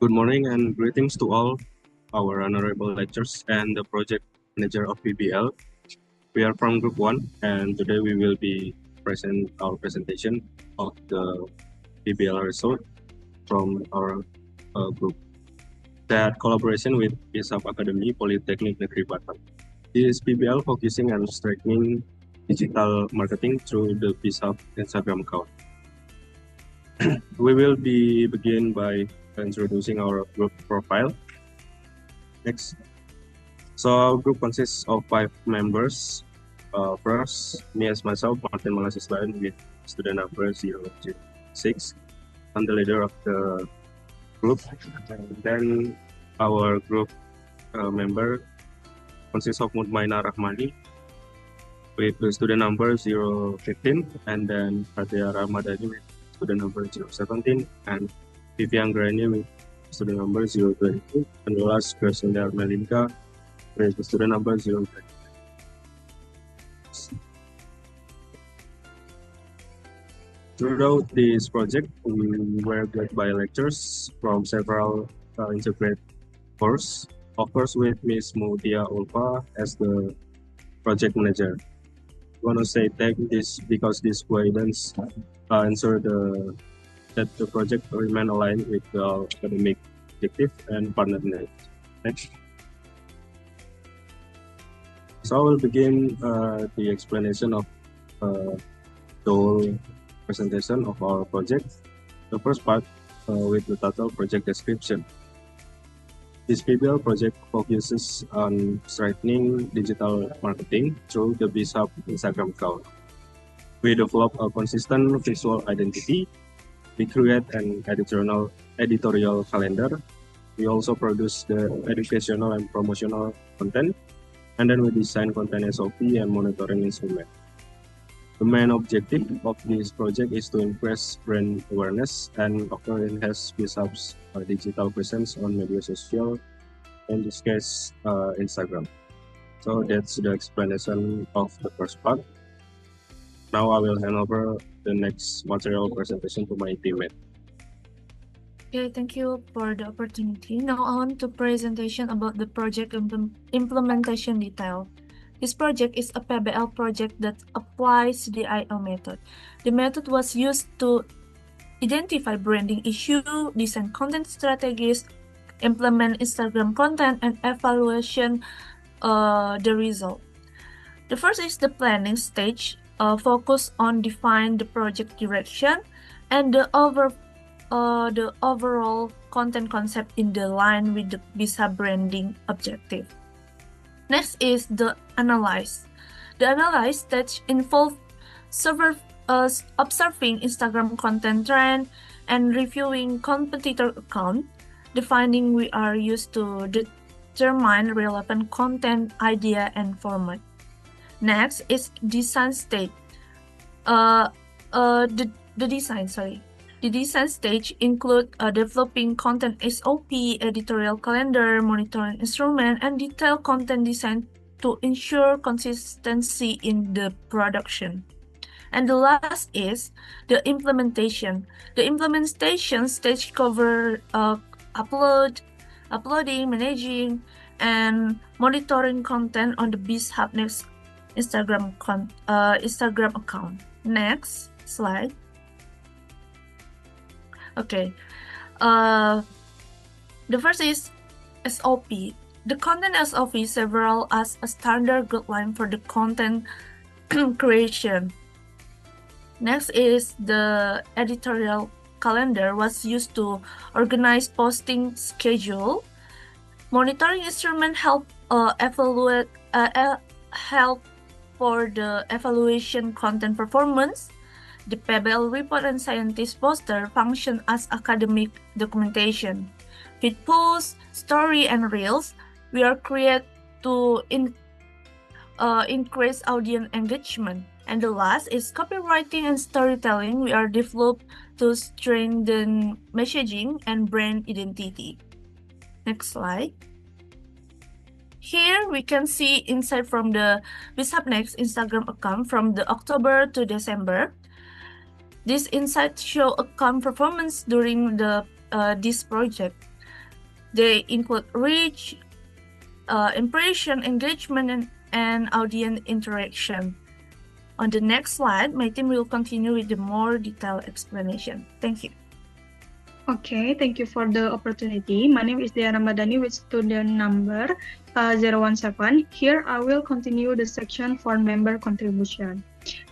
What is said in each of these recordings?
Good morning and greetings to all our honorable lecturers and the project manager of PBL. We are from Group 1 and today we will be present our presentation of the PBL result from our group. That collaboration with BizHub Academy Politeknik Negeri Batam. This PBL focusing on strengthening digital marketing through the BizHub Instagram account. We will begin by introducing our group profile. Next. So our group consists of 5 members. First, me as myself, Martin Malasiswain with student number 006. I'm the leader of the group. And then our group member consists of Mutmaina Rahmani with the student number 015, and then Fatia Ramadhani with student number 017, and Vivian Grani with student number 022, and the last Gersendar Melinka with the student number 020. Throughout this project, we were guided by lectures from several integrated courses, of course with Ms. Mutia Ulfa as the project manager. I want to say thank this because this guidance ensure that the project remain aligned with the academic objective and partner needs. Next. So I will begin the explanation of the whole presentation of our project. The first part with the title project description. This PBL project focuses on strengthening digital marketing through the BizHub Instagram account. We develop a consistent visual identity. We create an editorial calendar. We also produce the educational and promotional content. And then we design content SOP and monitoring instrument. The main objective of this project is to increase brand awareness and offer enhance BizHub's digital presence on media social, in this case Instagram. So that's the explanation of the first part. Now I will hand over the next material presentation to my teammate. Okay, thank you for the opportunity. Now on to presentation about the project implementation detail. This project is a PBL project that applies the IO method. The method was used to identify branding issue, design content strategies, implement Instagram content, and evaluation the result. The first is the planning stage, focus on define the project direction and the overall content concept in the line with the BizHub branding objective. Next is the analyze. The analyze stage involves observing Instagram content trend and reviewing competitor account. The finding we are used to determine relevant content, idea, and format. Next is design stage. The design stage include developing content SOP, editorial calendar, monitoring instrument, and detailed content design to ensure consistency in the production. And the last is the implementation. The implementation stage cover uploading, managing, and monitoring content on the BizHub next Instagram account. Next slide. Okay, the first is SOP. The content SOP several as a standard guideline for the content creation. Next is the editorial calendar was used to organize posting schedule. Monitoring instrument help for the evaluation content performance. The PBL report and scientist poster function as academic documentation. With posts, story, and reels, we are created to increase audience engagement. And the last is copywriting and storytelling. We are developed to strengthen messaging and brand identity. Next slide. Here we can see insight from the BizHub Next Instagram account from the October to December. This insight show account performance during the this project. They include reach, impression, engagement, and audience interaction. On the next slide, my team will continue with the more detailed explanation. Thank you. Okay, thank you for the opportunity. My name is Diana Madani with student number 017. Here I will continue the section for member contribution.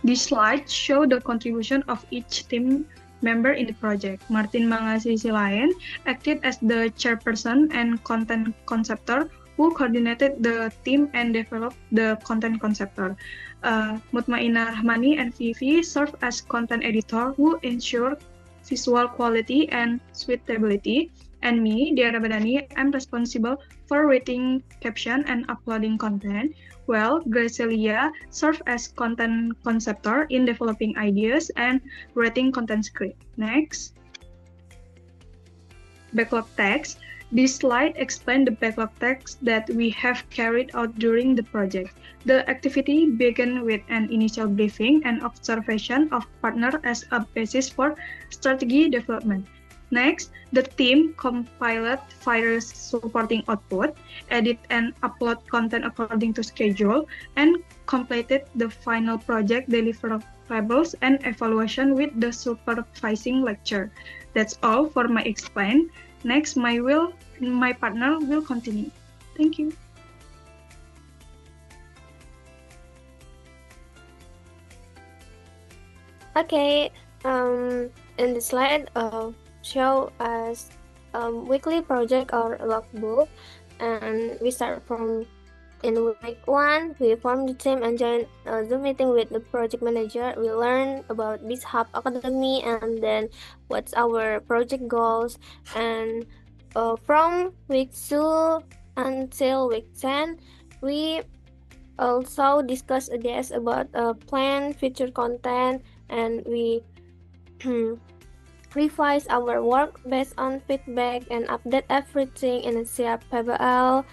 This slide show the contribution of each team member in the project. Martin Mangasi Silayan acted as the chairperson and content conceptor who coordinated the team and developed the content conceptor. Mutmainah Rahmani and Vivi serve as content editor who ensure visual quality and suitability, and me, Diana Badani, am responsible for writing caption and uploading content, while Gracelia serves as content conceptor in developing ideas and writing content script. Next. Backlog text. This slide explains the backlog text that we have carried out during the project. The activity began with an initial briefing and observation of partner as a basis for strategy development. Next, the team compiled various supporting output, edit and upload content according to schedule, and completed the final project deliverables and evaluation with the supervising lecture. That's all for my explain. Next, my partner will continue. Thank you. Okay, in the slide show us weekly project or logbook, and we start from in week 1. We formed the team and joined a Zoom meeting with the project manager. We learned about BizHub Academy and then what's our project goals. And from week 2 until week 10, we also discuss ideas about plan, future content, and we revise our work based on feedback and update everything in a CR PBL.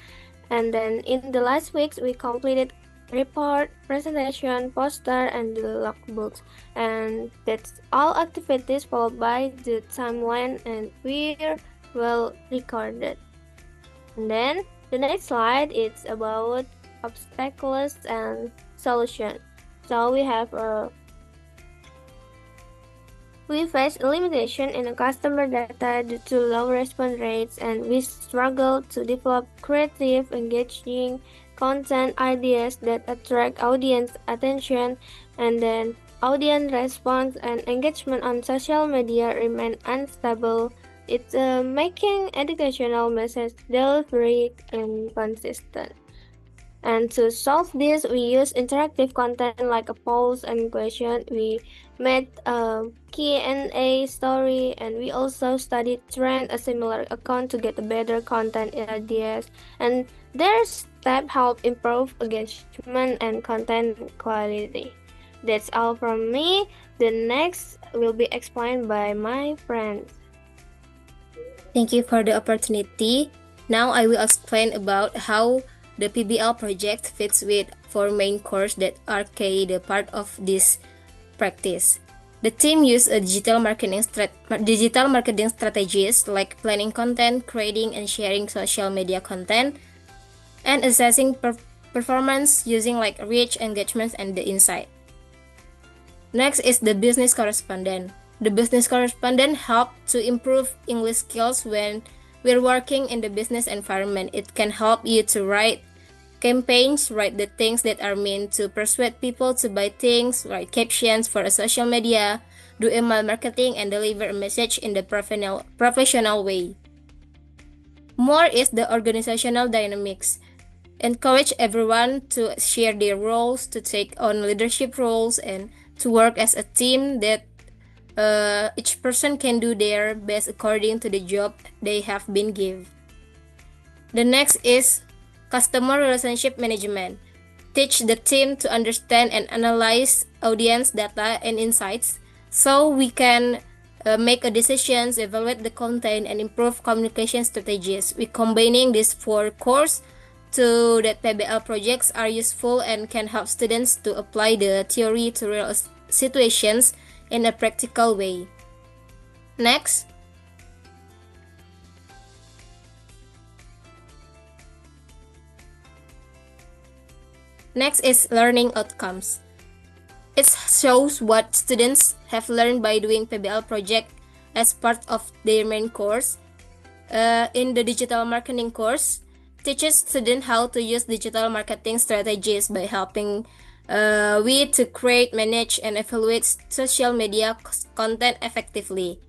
And then in the last weeks, we completed report, presentation, poster, and the logbooks. And that's all activities followed by the timeline, and we're well recorded. And then the next slide is about obstacles and solution. So we face a limitation in the customer data due to low response rates, and we struggle to develop creative, engaging content ideas that attract audience attention, and then audience response and engagement on social media remain unstable. It's making educational message delivery inconsistent. And to solve this, we use interactive content like a polls and question. We made a Q&A story, and we also studied trend a similar account to get a better content ideas. And their step help improve engagement and content quality. That's all from me. The next will be explained by my friends. Thank you for the opportunity. Now I will explain about how the PBL project fits with 4 main courses that are the part of this practice. The team used a digital marketing strategies like planning content, creating and sharing social media content, and assessing performance using like reach, engagement, and the insight. Next is the business correspondent. The business correspondent help to improve English skills when we're working in the business environment. It can help you to write campaigns, write the things that are meant to persuade people to buy things, write captions for a social media, do email marketing, and deliver a message in the professional way. More is the organizational dynamics. Encourage everyone to share their roles, to take on leadership roles, and to work as a team that each person can do their best according to the job they have been given. The next is customer relationship management. Teach the team to understand and analyze audience data and insights so we can make a decisions, evaluate the content, and improve communication strategies. We're combining these 4 courses so that PBL projects are useful and can help students to apply the theory to real situations in a practical way. Next. Next is learning outcomes. It shows what students have learned by doing PBL project as part of their main course. In the digital marketing course, teaches students how to use digital marketing strategies by helping we to create, manage, and evaluate social media content effectively.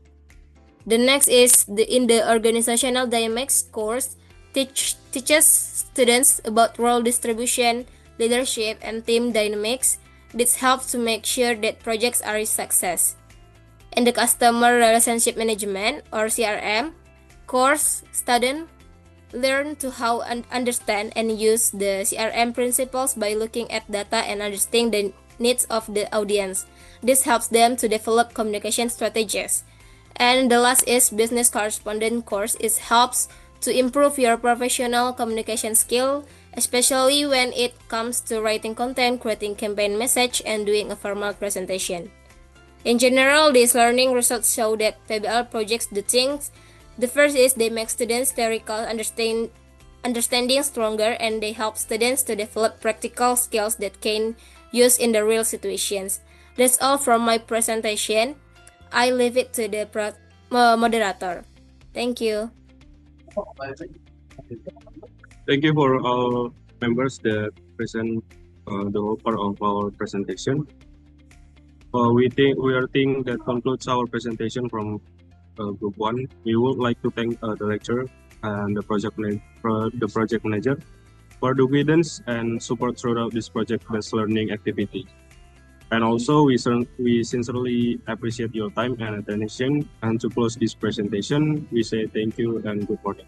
The next is in the organizational dynamics course, teaches students about role distribution, leadership, and team dynamics. This helps to make sure that projects are a success. In the customer relationship management or CRM course, students learn to how understand and use the CRM principles by looking at data and understanding the needs of the audience. This helps them to develop communication strategies. And the last is business correspondent course. It helps to improve your professional communication skill, especially when it comes to writing content, creating campaign message, and doing a formal presentation. In general, these learning results show that PBL projects do things. The first is they make students' theoretical understanding stronger, and they help students to develop practical skills that can use in the real situations. That's all from my presentation. I leave it to the moderator. Thank you. Thank you for all members that present the whole part of our presentation. We think that concludes our presentation from Group 1. We would like to thank the lecturer and the project manager for the guidance and support throughout this project-based learning activity. And also, we sincerely appreciate your time and attention. And to close this presentation, we say thank you and good morning.